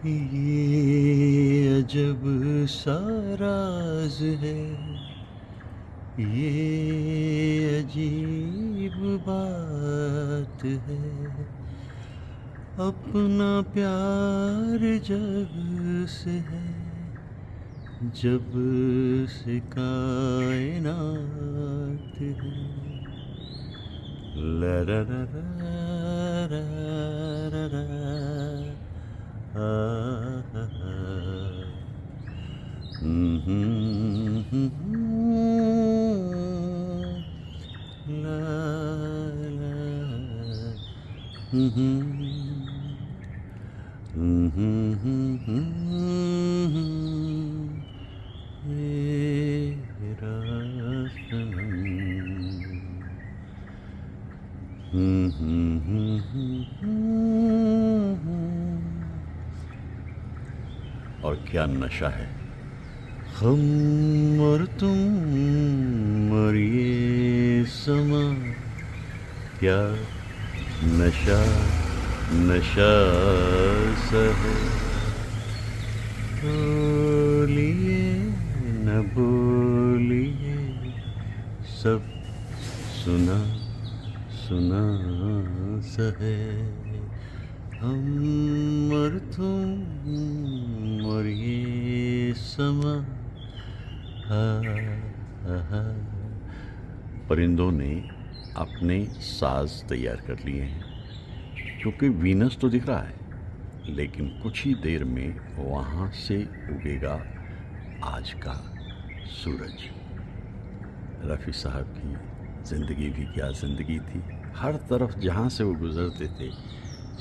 ये अजब सा राज है, ये अजीब बात है। अपना प्यार जब से है, जब से कायनात है। ला रा रा रा रा रा रा, आ हा हा। ला ला मेरा और क्या नशा है, हम और तुम और ये समा, क्या नशा नशा सा है। बोलिए न बोलिए, सब सुना सुना सा है। हम और तुम और ये समा। परिंदों ने अपने साज तैयार कर लिए हैं, क्योंकि वीनस तो दिख रहा है, लेकिन कुछ ही देर में वहाँ से उगेगा आज का सूरज। रफ़ी साहब की ज़िंदगी भी क्या ज़िंदगी थी। हर तरफ जहाँ से वो गुज़रते थे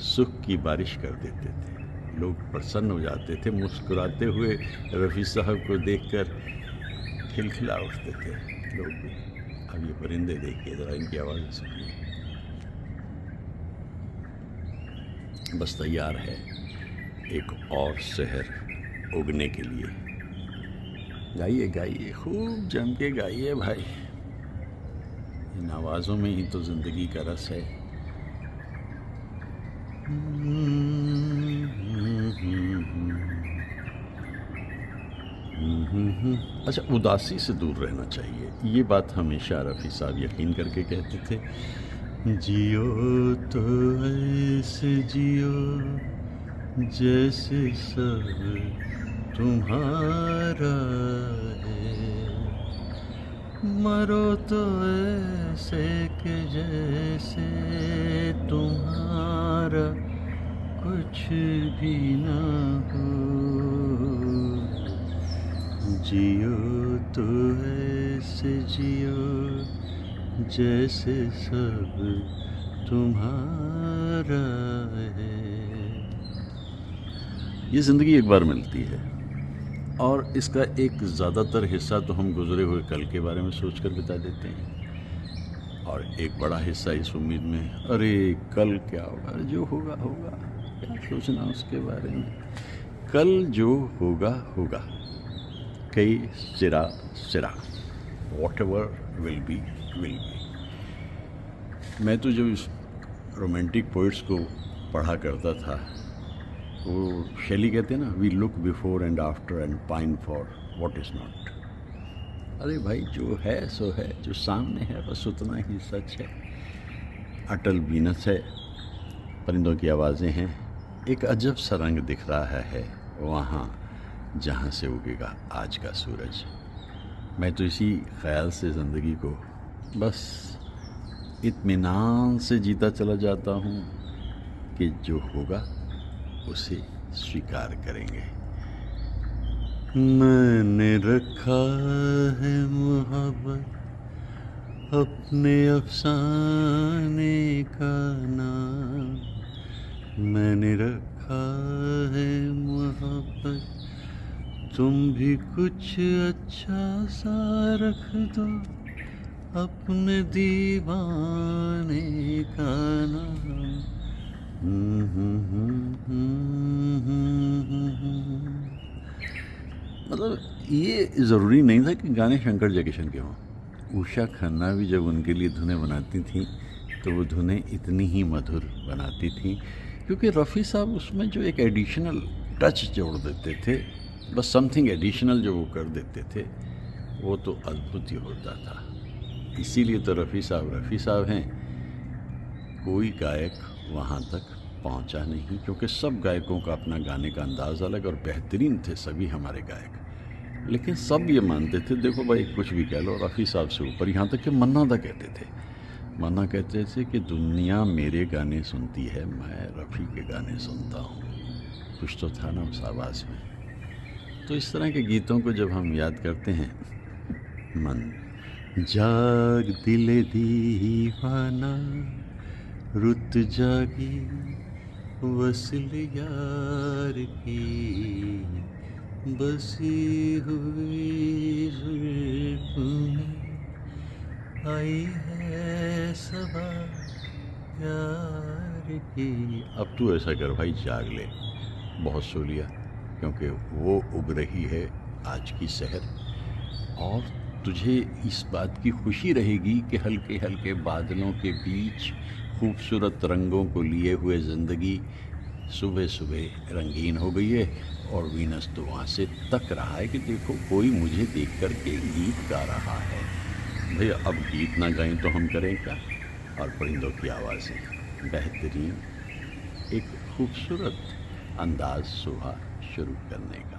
सुख की बारिश कर देते थे। लोग प्रसन्न हो जाते थे, मुस्कुराते हुए रफ़ी साहब को देखकर खिलखिला उठते थे लोग भी। अब ये परिंदे देखिए ज़रा, इनकी आवाज़ सुनिए। बस तैयार है एक और शहर उगने के लिए। गाइए गाइए, खूब जम के गाइए भाई। इन आवाज़ों में ही तो ज़िंदगी का रस है। अच्छा, उदासी से दूर रहना चाहिए, ये बात हमेशा रफ़ी साहब यकीन करके कहते थे। जियो तो ऐसे जियो जैसे सब तुम्हारा है, मरो तो ऐसे कि जैसे तुम्हारा कुछ भी ना हो। जियो तो ऐसे जियो जैसे सब तुम्हारा है। ये ज़िंदगी एक बार मिलती है, और इसका एक ज़्यादातर हिस्सा तो हम गुज़रे हुए कल के बारे में सोचकर बिता देते हैं, और एक बड़ा हिस्सा इस उम्मीद में, अरे कल क्या होगा, जो होगा होगा, क्या सोचना उसके बारे में। कल जो होगा होगा, कई सिरा सिरा, whatever will be will be। मैं तो जो इस रोमांटिक पोइट्स को पढ़ा करता था, वो शैली कहते हैं ना, we look before and after and pine for what is not. अरे भाई, जो है सो है, जो सामने है बस उतना ही सच है। अटल वीनस है, परिंदों की आवाज़ें हैं, एक अजब सा रंग दिख रहा है वहाँ जहाँ से उगेगा आज का सूरज। मैं तो इसी ख्याल से ज़िंदगी को बस इत्मीनान से जीता चला जाता हूँ कि जो होगा उसे स्वीकार करेंगे। मैंने रखा है मोहब्बत अपने अफसाने का नाम, मैंने रखा है मोहब्बत, तुम भी कुछ अच्छा सा रख दो अपने दीवाने का नाम। मतलब ये ज़रूरी नहीं था कि गाने शंकर जयकिशन के हों। उषा खन्ना भी जब उनके लिए धुनें बनाती थीं तो वो धुनें इतनी ही मधुर बनाती थीं, क्योंकि रफ़ी साहब उसमें जो एक एडिशनल टच जोड़ देते थे, बस समथिंग एडिशनल जो वो कर देते थे, वो तो अद्भुत ही होता था। इसीलिए तो रफ़ी साहब हैं। कोई गायक वहाँ तक पहुँचा नहीं, क्योंकि सब गायकों का अपना गाने का अंदाज़ अलग और बेहतरीन थे सभी हमारे गायक। लेकिन सब ये मानते थे, देखो भाई कुछ भी कह लो, रफ़ी साहब से ऊपर। यहाँ तक कि मन्ना दा कहते थे, मन्ना कहते थे कि दुनिया मेरे गाने सुनती है, मैं रफ़ी के गाने सुनता हूँ। कुछ तो था ना उस आवाज़ में। तो इस तरह के गीतों को जब हम याद करते हैं, मन जाग दिले दीवाना रुत जागी वसल यार की, बसी हुई जुल्फ़ों में आई है सबा प्यार की। अब तू ऐसा कर भाई, जाग ले, बहुत सो लिया, क्योंकि वो उग रही है आज की सहर। और तुझे इस बात की खुशी रहेगी कि हल्के हल्के बादलों के बीच खूबसूरत रंगों को लिए हुए ज़िंदगी सुबह सुबह रंगीन हो गई है। और वीनस तो वहाँ से तक रहा है कि देखो कोई मुझे देख कर के गीत गा रहा है। भैया अब गीत ना गाएं तो हम करें क्या। और परिंदों की आवाज़ें, बेहतरीन एक खूबसूरत अंदाज सुबह शुरू करने का।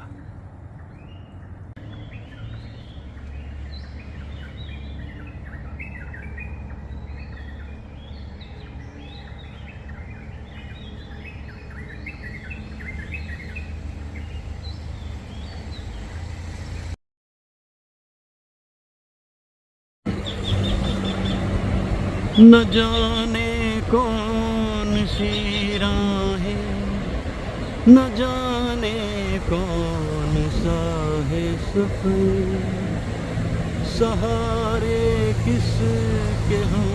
न जाने कौन सी राहें, न जाने कौन सा है सफ़र, सहारे किस के हम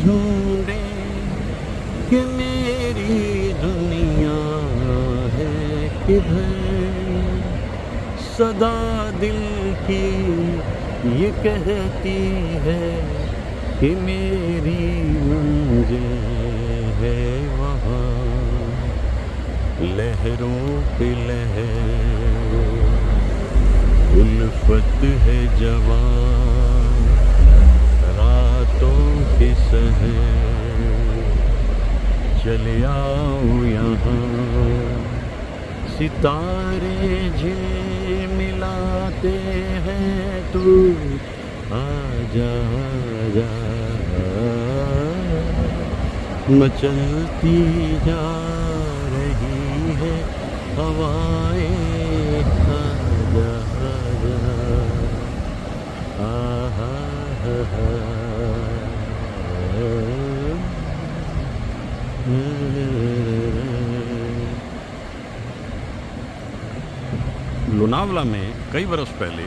ढूंढें कि मेरी दुनिया है किधर। सदा दिल की ये कहती है कि मेरी मंजिल है वहाँ, लहरों पे लहर, उल्फत है जवान, रातों के सहर, चले आओ यहाँ, सितारे झिलमिलाते हैं, तू आजा आजा, मचलती जा रही है हवाएं, आजा आजा, आहा हा लोनावला में कई बरस पहले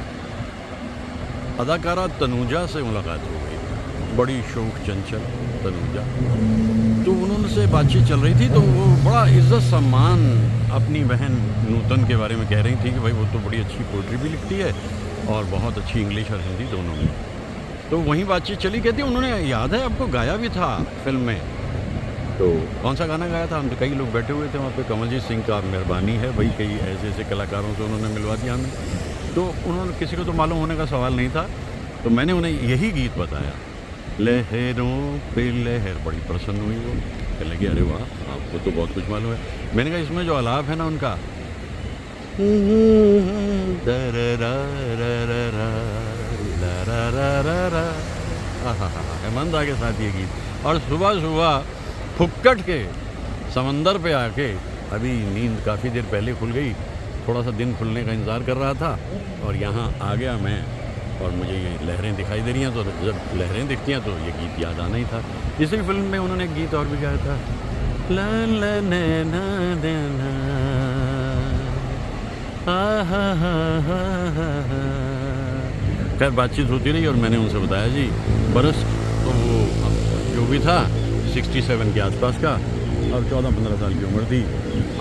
अदाकारा तनुजा से मुलाकात हो गई, बड़ी शौक चंचल तनुजा। तो उन्होंने बातचीत चल रही थी, तो वो बड़ा इज्जत सम्मान अपनी बहन नूतन के बारे में कह रही थी कि भाई वो तो बड़ी अच्छी पोइट्री भी लिखती है और बहुत अच्छी इंग्लिश और हिंदी दोनों में। तो वहीं बातचीत चली, कहती उन्होंने याद है आपको गाया भी था फिल्म में। तो कौन सा गाना गाया था? हम तो कई लोग बैठे हुए थे वहाँ पे, कमलजीत सिंह का मेहरबानी है भाई, कई ऐसे ऐसे कलाकारों से उन्होंने मिलवा दिया हमें। तो उन्होंने, किसी को तो मालूम होने का सवाल नहीं था, तो मैंने उन्हें यही गीत बताया, लहरों पे लहर। बड़ी प्रसन्न हुई वो, कहने लगी अरे वाह आपको तो बहुत कुछ मालूम है। मैंने कहा इसमें जो आलाप है ना उनका, हेमंत के साथ ये गीत। और सुबह सुबह फुक्कट के समंदर पे आके, अभी नींद काफ़ी देर पहले खुल गई, थोड़ा सा दिन खुलने का इंतज़ार कर रहा था और यहाँ आ गया मैं, और मुझे ये लहरें दिखाई दे रही हैं। तो जब लहरें दिखती हैं तो ये गीत याद आना ही था। इसी फिल्म में उन्होंने एक गीत और भी गाया था, ला ला नैना नैना, हा हा। खैर बातचीत होती रही और मैंने उनसे बताया जी बरस तो वो जो भी था 67 के आसपास का, और 14-15 साल की उम्र थी।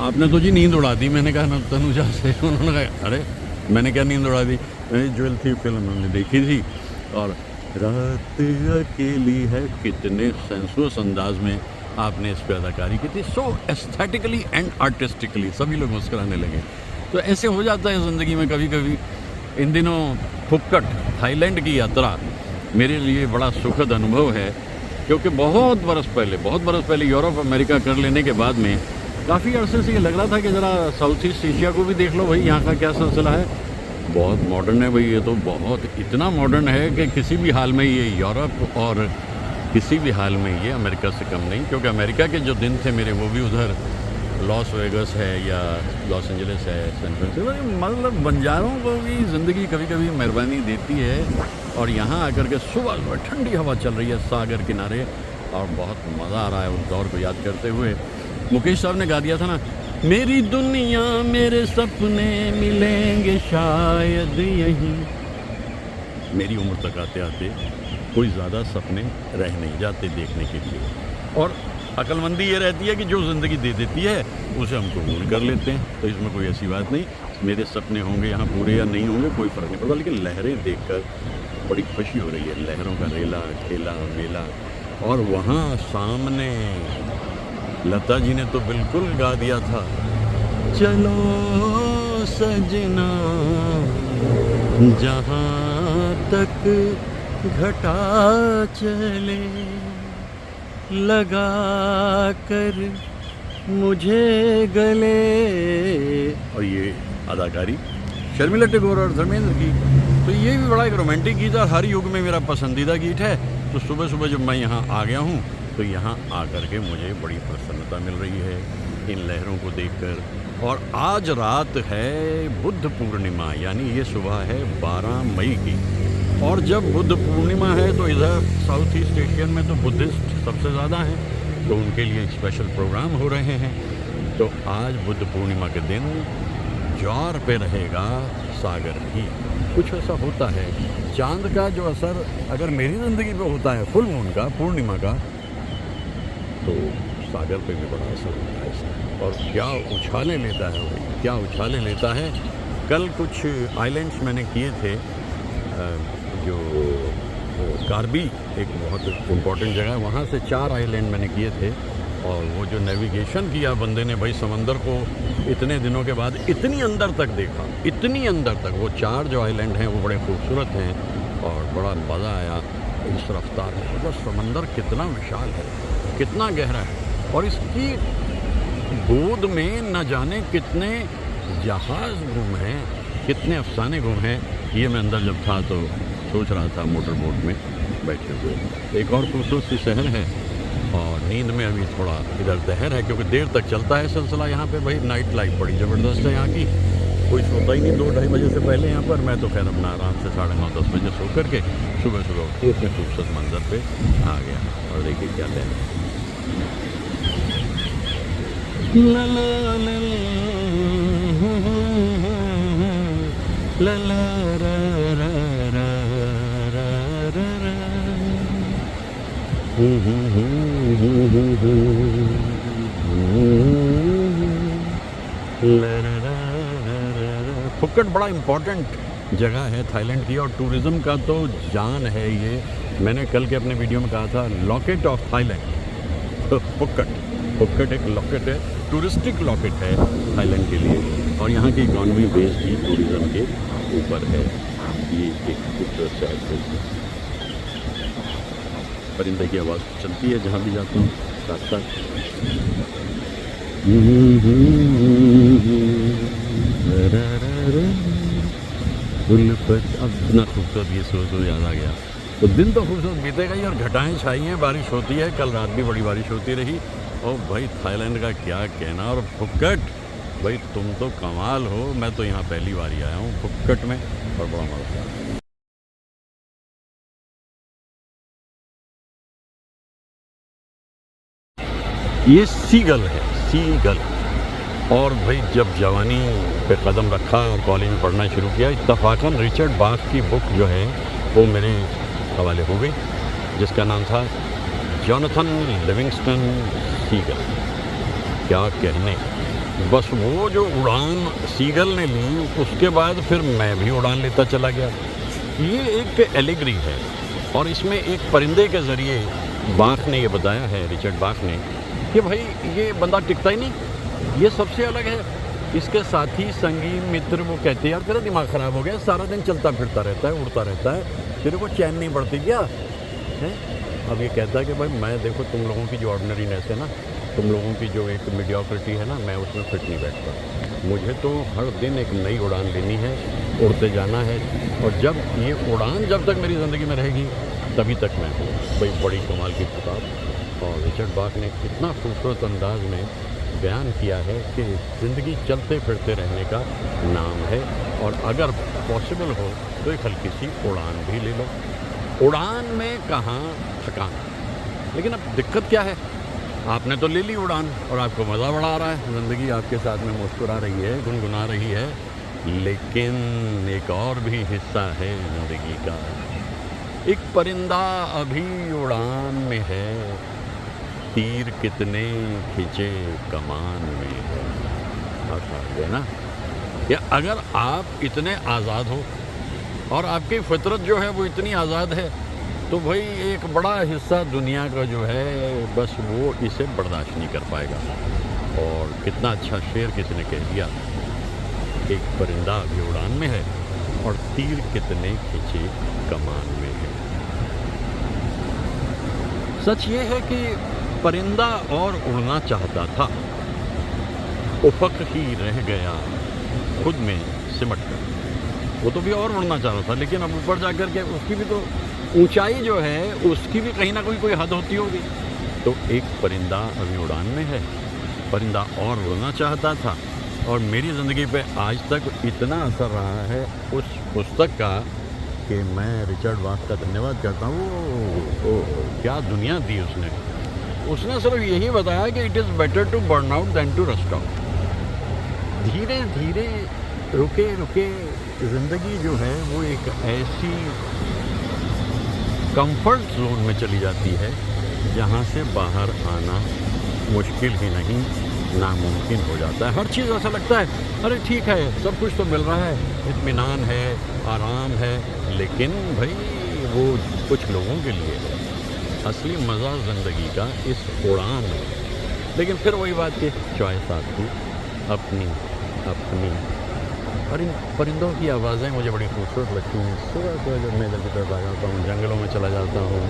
आपने तो जी नींद उड़ा दी। मैंने कहा ना तनुजा से। उन्होंने कहा अरे मैंने क्या नींद उड़ा दी, मैंने ज्वेल थी फिल्म हमने देखी थी, और रात अकेली है, कितने सेंसुअस अंदाज में आपने इस पर अदाकारी की थी, सो एस्थेटिकली एंड आर्टिस्टिकली सभी लोग मुस्कुराने लगे। तो ऐसे हो जाता है ज़िंदगी में कभी कभी। इन दिनों फुक्कट थाईलैंड की यात्रा मेरे लिए बड़ा सुखद अनुभव है, क्योंकि बहुत बरस पहले यूरोप अमेरिका कर लेने के बाद में काफ़ी अरसे से ये लग रहा था कि ज़रा साउथ ईस्ट एशिया को भी देख लो भाई, यहाँ का क्या सिलसिला है। बहुत मॉडर्न है भाई, ये तो बहुत इतना मॉडर्न है कि किसी भी हाल में ये यूरोप और किसी भी हाल में ये अमेरिका से कम नहीं। क्योंकि अमेरिका के जो दिन थे मेरे वो भी उधर लॉस वेगस है या लॉस एंजलिस है, सैन फ्रांसिस्को, मतलब बंजारों को भी ज़िंदगी कभी कभी मेहरबानी देती है। और यहाँ आकर के सुबह सुबह ठंडी हवा चल रही है सागर किनारे और बहुत मज़ा आ रहा है उस दौर को याद करते हुए। मुकेश साहब ने गा दिया था ना, मेरी दुनिया मेरे सपने मिलेंगे शायद यहीं। मेरी उम्र तक आते आते कोई ज़्यादा सपने रह नहीं जाते देखने के लिए, और अक्लमंदी ये रहती है कि जो ज़िंदगी दे देती है उसे हम कबूल कर लेते हैं। तो इसमें कोई ऐसी बात नहीं, मेरे सपने होंगे यहाँ पूरे या नहीं होंगे कोई फ़र्क नहीं पड़ता। लेकिन लहरें देखकर बड़ी खुशी हो रही है, लहरों का रेला खेला मेला। और वहाँ सामने लता जी ने तो बिल्कुल गा दिया था, चलो सजना जहाँ तक घटा चले, लगा कर मुझे गले। और ये अदाकारी शर्मिला टैगोर और धर्मेंद्र की। तो ये भी बड़ा एक रोमांटिक गीत है, हर युग में मेरा पसंदीदा गीत है। तो सुबह सुबह जब मैं यहाँ आ गया हूँ तो यहाँ आकर के मुझे बड़ी प्रसन्नता मिल रही है इन लहरों को देखकर। और आज रात है बुद्ध पूर्णिमा, यानी ये सुबह है 12 मई की। और जब बुद्ध पूर्णिमा है तो इधर साउथ ईस्ट एशियन में तो बुद्धिस्ट सबसे ज़्यादा हैं, तो उनके लिए स्पेशल प्रोग्राम हो रहे हैं। तो आज बुद्ध पूर्णिमा के दिन ज्वार पे रहेगा सागर भी। कुछ ऐसा होता है, चांद का जो असर अगर मेरी ज़िंदगी पे होता है फुल मून का, पूर्णिमा का, तो सागर पे भी बड़ा असर होता है इसका। और क्या उछाले लेता है वो, क्या उछाले लेता है। कल कुछ आइलैंड्स मैंने किए थे, जो कार्बी एक बहुत इम्पोर्टेंट जगह है, वहाँ से 4 आइलैंड मैंने किए थे। और वो जो नेविगेशन किया बंदे ने भाई, समंदर को इतने दिनों के बाद इतनी अंदर तक देखा, इतनी अंदर तक। वो 4 जो आइलैंड हैं वो बड़े खूबसूरत हैं और बड़ा मज़ा आया इस रफ्तार में। मतलब समंदर कितना विशाल है, कितना गहरा है, और इसकी गोद में न जाने कितने जहाज़ गुम हैं, कितने अफसाने गुम हैं। ये मैं अंदर जब था तो सोच रहा था मोटर बोट में बैठे हुए। एक और खूबसूरत सी शहर है, और नींद में अभी थोड़ा इधर दहर है, क्योंकि देर तक चलता है सिलसिला यहाँ पे भाई। नाइट लाइफ बड़ी ज़बरदस्त है यहाँ की, कोई सोता ही नहीं 2-2:30 बजे से पहले यहाँ पर। मैं तो खैर अपना आराम से 9:30-10 बजे सो करके सुबह सुबह इतने खूबसूरत मंजर पे आ गया। और देखिए क्या लहर, ला ला ला ला ला रा रा रा रा रा रा। फुक्कट बड़ा इम्पोर्टेंट जगह है थाईलैंड की, और टूरिज़्म का तो जान है ये। मैंने कल के अपने वीडियो में कहा था लॉकेट ऑफ थाईलैंड। तो फुक्कट एक लॉकेट है, टूरिस्टिक लॉकेट है थाईलैंड के लिए, और यहाँ की इकॉनमी बेस्ड ही टूरिज़्म के ऊपर है। ये एक खूबसूरत शहर है, परिंदे की आवाज़ चलती है जहाँ भी जाता हूँ साथ साथ। अब इतना खूबसूरत ये सोच याद आ गया। तो दिन तो खूबसूरत बीतेगा ही, और घटाएं छाई हैं, बारिश होती है। कल रात भी बड़ी बारिश होती रही। और भाई थाईलैंड का क्या कहना। और फुक्कट भाई तुम तो कमाल हो, मैं तो यहाँ पहली बार ही आया हूँ फुक्कट में, और बड़ा मज़ा आया। ये सीगल है, सीगल। और भाई जब जवानी पे कदम रखा और कॉलेज में पढ़ना शुरू किया, इत्तफाकन रिचर्ड बाख की बुक जो है वो मेरे हवाले हो गई, जिसका नाम था जोनाथन लिविंगस्टन सीगल। क्या कहने, बस वो जो उड़ान सीगल ने ली, उसके बाद फिर मैं भी उड़ान लेता चला गया। ये एक एलिगरी है, और इसमें एक परिंदे के ज़रिए बाख ने ये बताया है, रिचर्ड बाख ने, कि भाई ये बंदा टिकता ही नहीं, ये सबसे अलग है। इसके साथी संगी मित्र वो कहते हैं यार तेरा दिमाग ख़राब हो गया, सारा दिन चलता फिरता रहता है, उड़ता रहता है, तेरे को चैन नहीं पड़ती क्या है। अब ये कहता है कि भाई मैं देखो तुम लोगों की जो ऑर्डिनरीनेस है ना, तुम लोगों की जो एक मीडियोक्रिटी है ना, मैं उसमें फिट नहीं बैठता। मुझे तो हर दिन एक नई उड़ान लेनी है, उड़ते जाना है, और जब ये उड़ान जब तक मेरी ज़िंदगी में रहेगी तभी तक मैं हूँ। भाई बड़ी कमाल की किताब, और रिचर्ड बाक ने इतना खूबसूरत अंदाज में बयान किया है कि ज़िंदगी चलते फिरते रहने का नाम है, और अगर पॉसिबल हो तो एक हल्की सी उड़ान भी ले लो। उड़ान में कहाँ थकान, लेकिन अब दिक्कत क्या है, आपने तो ले ली उड़ान और आपको मज़ा बड़ा आ रहा है, ज़िंदगी आपके साथ में मुस्कुरा रही है, गुनगुना रही है, लेकिन एक और भी हिस्सा है ज़िंदगी का। एक परिंदा अभी उड़ान में है, तीर कितने खिंचे कमान में है। आप समझे ना, या अगर आप इतने आज़ाद हो और आपकी फितरत जो है वो इतनी आज़ाद है, तो भाई एक बड़ा हिस्सा दुनिया का जो है बस वो इसे बर्दाश्त नहीं कर पाएगा। और कितना अच्छा शेर किसी ने कह दिया, एक परिंदा अभी उड़ान में है और तीर कितने खिंचे कमान में है। सच ये है कि परिंदा और उड़ना चाहता था, उफ़क़ ही रह गया खुद में सिमट कर। वो तो भी और उड़ना चाह रहा था, लेकिन अब ऊपर जाकर के उसकी भी तो ऊंचाई जो है उसकी भी कहीं ना कोई हद होती होगी। तो एक परिंदा अभी उड़ान में है, परिंदा और उड़ना चाहता था, और मेरी ज़िंदगी पे आज तक इतना असर रहा है उस पुस्तक का कि मैं रिचर्ड बाक का धन्यवाद करता हूँ। क्या दुनिया दी उसने सिर्फ यही बताया कि it is better to burn out than to rust out. धीरे धीरे रुके रुके ज़िंदगी जो है वो एक ऐसी कंफर्ट जोन में चली जाती है जहाँ से बाहर आना मुश्किल ही नहीं नामुमकिन हो जाता है। हर चीज़ ऐसा लगता है अरे ठीक है, सब कुछ तो मिल रहा है, इत्मीनान है, आराम है, लेकिन भाई वो कुछ लोगों के लिए है। असली मज़ा ज़िंदगी का इस उड़ान में। लेकिन फिर वही बात कि चॉइस आपकी अपनी अपनी। और इन परिंदों की आवाज़ें मुझे बड़ी खूबसूरत लगती हैं। सुबह सुबह जब मैं इधर की तरफ आ जाता हूँ, जंगलों में चला जाता हूँ,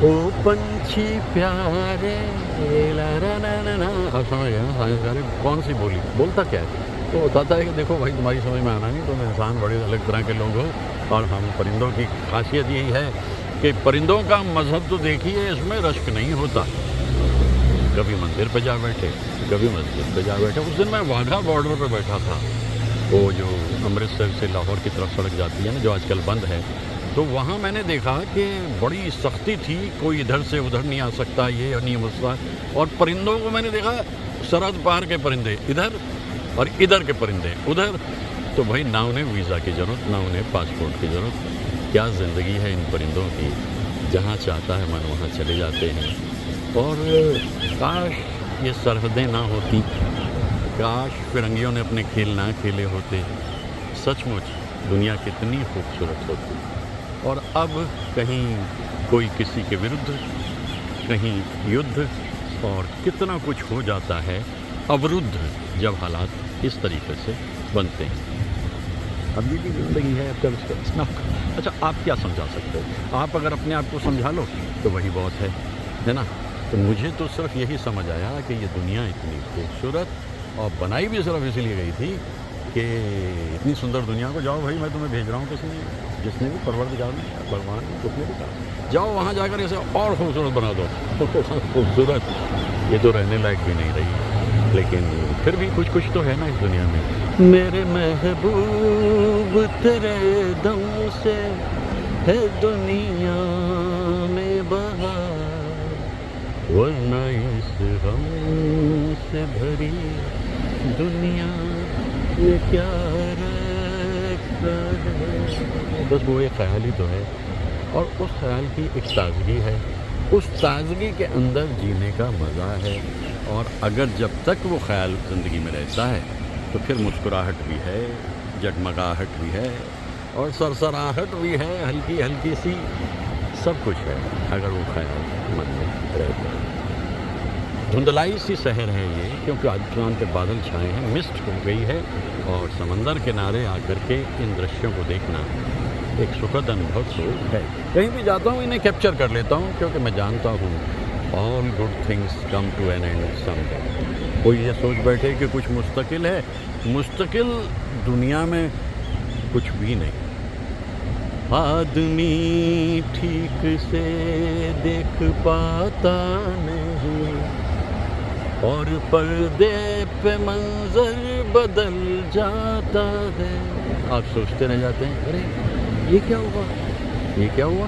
ओ पंछी प्यारे ला रा ना ना ना, आप समझ गए ना साइंस प्यारे कौन सी बोली बोलता क्या है। तो बताता है कि देखो भाई तुम्हारी समझ में आना नहीं, तुम इंसान बड़े अलग तरह के लोग हो। और हम परिंदों की खासियत यही है कि परिंदों का मज़हब तो देखिए, इसमें रश्क नहीं होता। कभी मंदिर पे जा बैठे, कभी मस्जिद पे जा बैठे। उस दिन मैं वाघा बॉर्डर पे बैठा था, वो जो अमृतसर से लाहौर की तरफ सड़क जाती है ना, जो आजकल बंद है। तो वहाँ मैंने देखा कि बड़ी सख्ती थी, कोई इधर से उधर नहीं आ सकता, ये नहीं हो सकता। और परिंदों को मैंने देखा, सरहद पार के परिंदे इधर और इधर के परिंदे उधर। तो भाई ना उन्हें वीज़ा की ज़रूरत, ना उन्हें पासपोर्ट की ज़रूरत। क्या ज़िंदगी है इन परिंदों की, जहाँ चाहता है मन वहाँ चले जाते हैं। और काश ये सरहदें ना होती, काश फिरंगियों ने अपने खेल ना खेले होते, सचमुच दुनिया कितनी खूबसूरत होती। और अब कहीं कोई किसी के विरुद्ध, कहीं युद्ध, और कितना कुछ हो जाता है अवरुद्ध जब हालात इस तरीके से बनते हैं। अब ये भी ज़िंदगी है। अच्छा, आप क्या समझा सकते हो? आप अगर अपने आप को समझा लो तो वही बहुत है ना। तो मुझे तो सिर्फ यही समझ आया कि ये दुनिया इतनी खूबसूरत, और बनाई भी सिर्फ इसलिए गई थी कि इतनी सुंदर दुनिया को जाओ भाई मैं तुम्हें भेज रहा हूँ, किसने, जिसने भी परवरदिगार ने, भगवान ने, उसने भी कहा जाओ वहाँ जाकर इसे और खूबसूरत बना दो। खूबसूरत ये तो रहने लायक भी नहीं रही, लेकिन फिर भी कुछ कुछ तो है ना इस दुनिया में। मेरे महबूब तेरे दम से है दुनिया में बहार, वरना इस गम से भरी दुनिया ये क्या रखा है। बस वो एक ख्याल ही तो है, और उस ख्याल की एक ताजगी है, उस ताजगी के अंदर जीने का मज़ा है। और अगर जब तक वो ख्याल ज़िंदगी में रहता है तो फिर मुस्कुराहट भी है, जगमगाहट भी है, और सरसराहट भी है, हल्की हल्की सी, सब कुछ है अगर वो ख्याल मन में रहता है। धुंधलाई सी शहर है ये, क्योंकि आसमान पे बादल छाए हैं, मिस्ट हो गई है, और समंदर किनारे आकर के इन दृश्यों को देखना एक सुखद अनुभव तो है। कहीं भी जाता हूँ इन्हें कैप्चर कर लेता हूँ, क्योंकि मैं जानता हूँ all good things come to an end someday. कोई ये सोच बैठे कि कुछ मुस्तकिल है, मुस्तकिल दुनिया में कुछ भी नहीं। आदमी ठीक से देख पाता नहीं, और पर्दे पे मंजर बदल जाता है। आप सोचते रह जाते हैं, अरे ये क्या हुआ, ये क्या हुआ,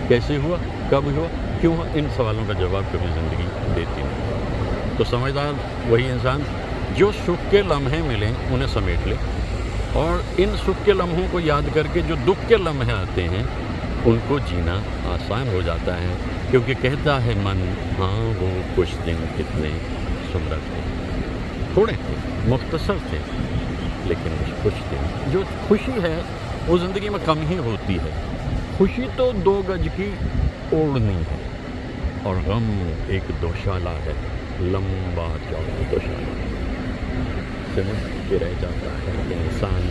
कैसे हुआ, कब हुआ, क्यों हुआ? इन सवालों का जवाब कभी ज़िंदगी देती नहीं। तो समझदार वही इंसान जो सुख के लम्हे मिलें उन्हें समेट ले, और इन सुख के लम्हों को याद करके जो दुख के लम्हे आते हैं उनको जीना आसान हो जाता है, क्योंकि कहता है मन, हाँ वो कुछ दिन कितने सुंदर थे, थोड़े थे, मुख्तसर थे, लेकिन कुछ दिन। जो खुशी है वो ज़िंदगी में कम ही होती है। खुशी तो 2 गज की ओढ़नी है, और गम एक दोशाला है, लंबा चौड़ा दोशाला। सिमट के रह जाता है इंसान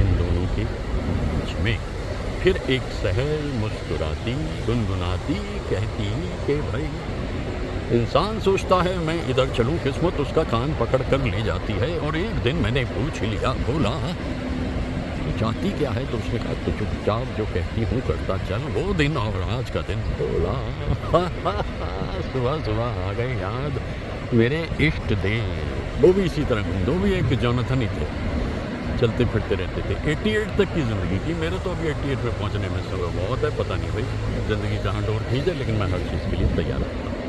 इन दोनों के बीच में। फिर एक सहल मुस्कुराती गुनगुनाती कहती कि भाई, इंसान सोचता है मैं इधर चलूं, किस्मत उसका कान पकड़ कर ले जाती है। और एक दिन मैंने पूछ लिया, बोला चाहती क्या है, तो उसने कहा तो चुपचाप जो कहती हूँ करता चल। वो दिन और आज का दिन बोला सुबह सुबह आ गए याद मेरे इष्ट देव। वो भी इसी तरह घूमते, वो भी एक जोनाथन ही थे, चलते फिरते रहते थे। 88 तक की ज़िंदगी की, मेरे तो अभी 88 पे पहुँचने में समय बहुत है। पता नहीं भाई ज़िंदगी कहाँ डोर खींचे, लेकिन मैं हर चीज़ के लिए तैयार रहता हूँ।